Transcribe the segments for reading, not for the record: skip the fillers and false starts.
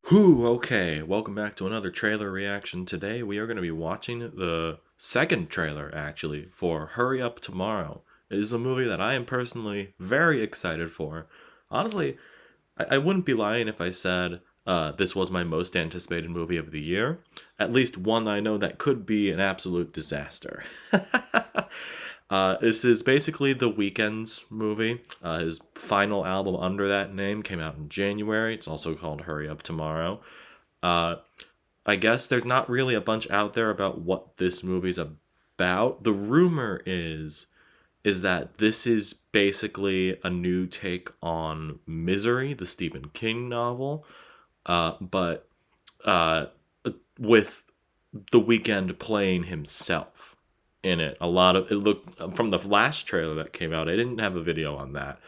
Whew, okay, welcome back to another trailer reaction. Today we are going to be watching the second trailer, actually, for Hurry Up Tomorrow. It is a movie that I am personally very excited for. Honestly, I wouldn't be lying if I said this was my most anticipated movie of the year. At least one I know that could be an absolute disaster. This is basically The Weeknd's movie. His final album under that name came out in January. It's also called Hurry Up Tomorrow. Uh, I guess there's not really a bunch out there about what this movie's about. The rumor is that this is basically a new take on Misery, the Stephen King novel, but uh, with The Weeknd playing himself in it. A lot of it looked from the last trailer that came out. I didn't have a video on that,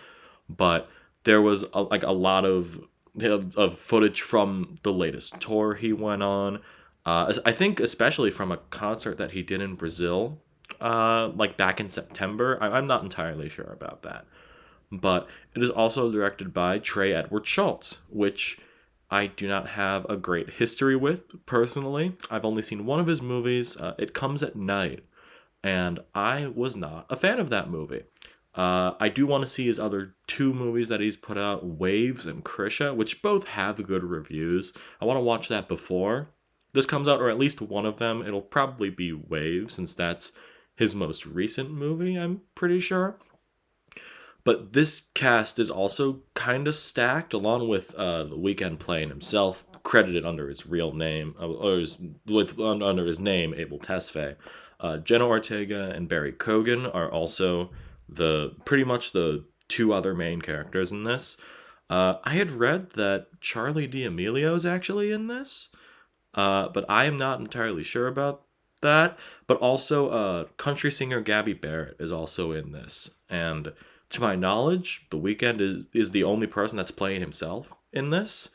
but there was a lot of footage from the latest tour he went on. I think especially from a concert that he did in Brazil, like back in September. I'm not entirely sure about that, but it is also directed by Trey Edward Schultz, which I do not have a great history with personally. I've only seen one of his movies. It Comes at Night, and I was not a fan of that movie. I do want to see his other two movies that he's put out, Waves and Krisha, which both have good reviews. I want to watch that before this comes out, or at least one of them. It'll probably be Waves, since that's his most recent movie, I'm pretty sure. But this cast is also kind of stacked, along with The Weeknd playing himself, credited under his real name, under his name, Abel Tesfaye. Jenna Ortega and Barry Cogan are also the pretty much the two other main characters in this. I had read that Charlie D'Amelio is actually in this, but I am not entirely sure about that. But also, country singer Gabby Barrett is also in this, and to my knowledge, The Weeknd is the only person that's playing himself in this.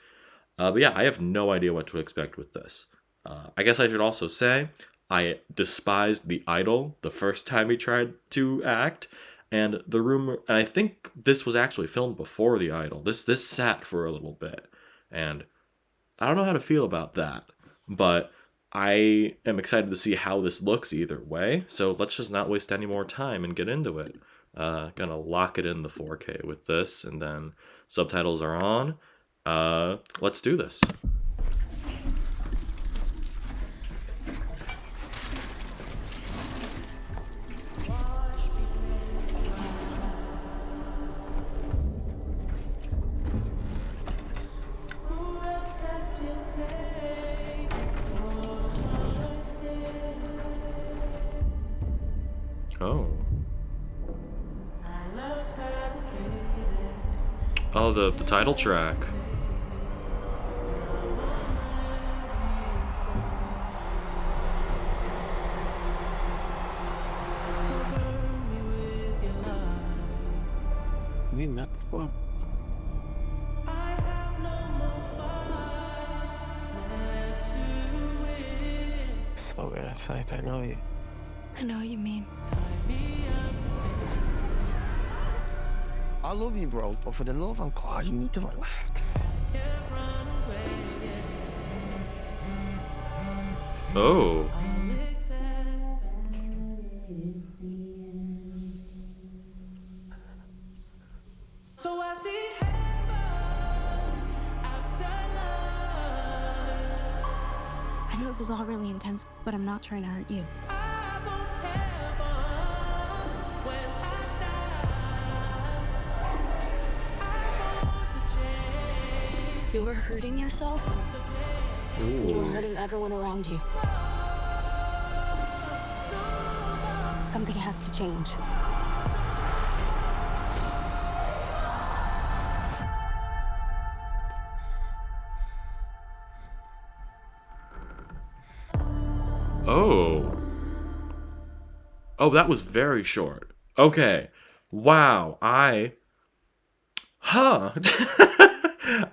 But yeah, I have no idea what to expect with this. I guess I should also say I despised The Idol the first time he tried to act, and the rumor. And I think this was actually filmed before The Idol. This sat for a little bit, and I don't know how to feel about that. But I am excited to see how this looks either way. So let's just not waste any more time and get into it. Gonna lock it in the 4K with this, and then subtitles are on. Let's do this. Oh. Oh, the title track. We met before. So good, I feel like I know you. I know what you mean. I love you, bro, but for the love of God, you need to relax. Oh. So I see heaven after love. I know this is all really intense, but I'm not trying to hurt you. I want heaven when I die. I want to change. You were hurting yourself. You were hurting everyone around you. Something has to change. Oh. Oh, that was very short. Okay. Wow. Huh.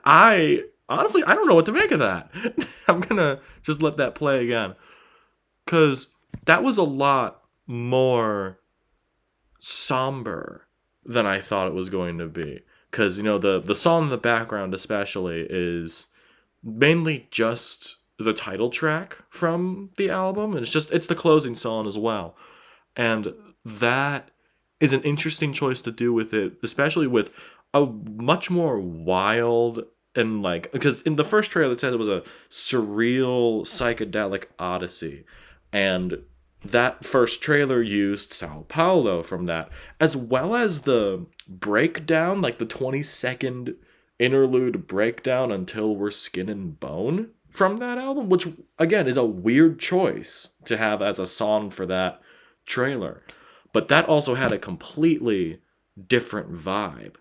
I honestly I don't know what to make of that. I'm gonna just let that play again. Cause that was a lot more somber than I thought it was going to be. Cause the song in the background especially is mainly just the title track from the album, and it's the closing song as well. And that is an interesting choice to do with it, especially with a much more wild and like, because in the first trailer it said it was a surreal psychedelic odyssey, and that first trailer used Sao Paulo from that, as well as the breakdown, like the 20-second interlude breakdown until we're skin and bone from that album, which again is a weird choice to have as a song for that trailer. But that also had a completely different vibe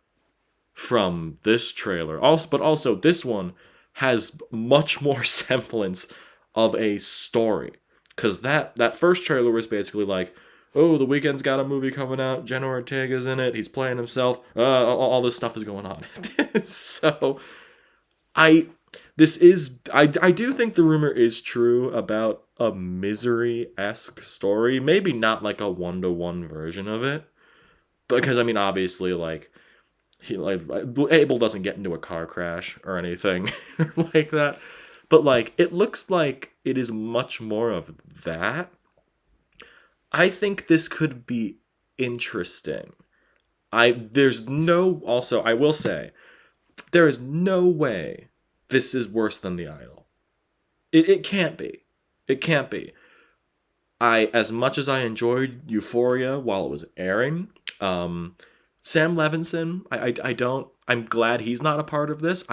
from this trailer. But also this one has much more semblance of a story. Because that first trailer was basically like, oh, The Weeknd's got a movie coming out, Jenna Ortega's in it, he's playing himself, all this stuff is going on. So, I do think the rumor is true about a Misery-esque story. Maybe not like a one-to-one version of it. Because, I mean, obviously, like, Abel doesn't get into a car crash or anything like that. But, like, it looks like it is much more of that. I think this could be interesting. I will say, there is no way this is worse than The Idol. It can't be. It can't be. As much as I enjoyed Euphoria while it was airing, Sam Levinson, I'm glad he's not a part of this.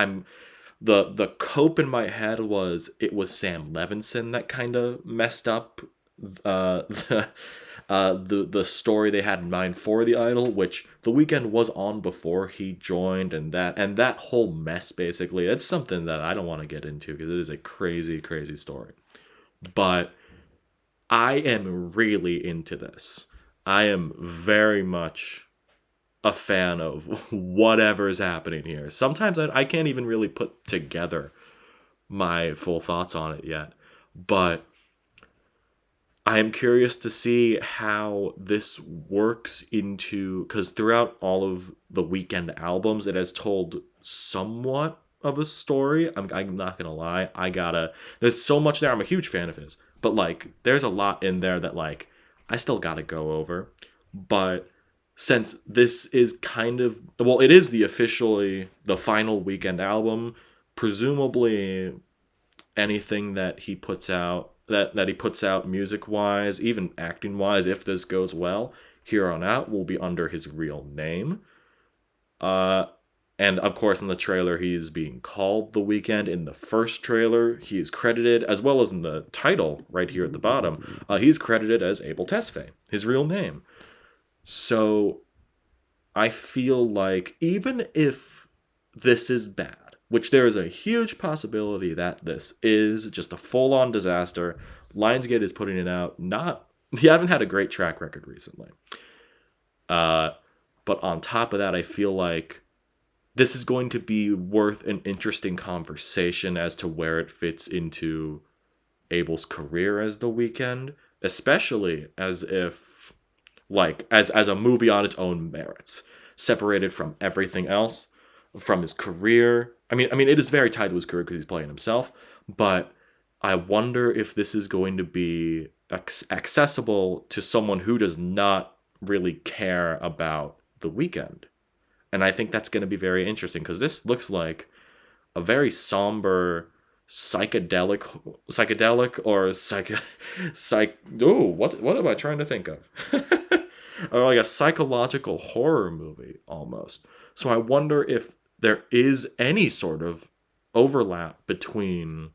The cope in my head was it was Sam Levinson that kind of messed up the story they had in mind for The Idol, which The Weeknd was on before he joined, and that whole mess, basically, it's something that I don't want to get into because it is a crazy, crazy story. But I am really into this. I am very much a fan of whatever's happening here. Sometimes I can't even really put together my full thoughts on it yet, but I am curious to see how this works because throughout all of the Weeknd albums, it has told somewhat of a story. I'm not gonna lie. There's so much there. I'm a huge fan of his, but like, there's a lot in there that like I still gotta go over. But since this is it is the final Weeknd album, presumably anything that he puts out music wise, even acting wise, if this goes well, here on out will be under his real name. And of course in the trailer he's being called The Weeknd. In the first trailer he is credited, as well as in the title right here at the bottom, he's credited as Abel Tesfaye, his real name. So I feel like even if this is bad, which there is a huge possibility that this is just a full-on disaster, Lionsgate is putting it out. He haven't had a great track record recently. But on top of that, I feel like this is going to be worth an interesting conversation as to where it fits into Abel's career as The Weeknd, especially as if as a movie on its own merits, separated from everything else, from his career. I mean, it is very tied to his career because he's playing himself, but I wonder if this is going to be accessible to someone who does not really care about The Weeknd. And I think that's going to be very interesting because this looks like a very somber psychedelic what am I trying to think of? Or like a psychological horror movie almost. So I wonder if there is any sort of overlap between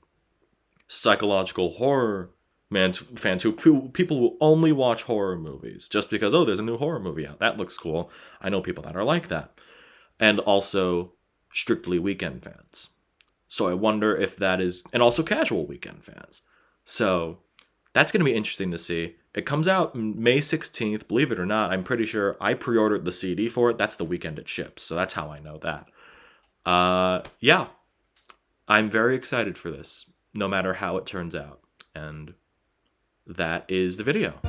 psychological horror fans people who only watch horror movies just because, there's a new horror movie out, that looks cool. I know people that are like that. And also strictly Weeknd fans. So I wonder if that is, and also casual Weeknd fans. So that's going to be interesting to see. It comes out May 16th, believe it or not. I'm pretty sure I pre-ordered the CD for it. That's the weekend it ships, so that's how I know that. Yeah, I'm very excited for this, no matter how it turns out. And that is the video.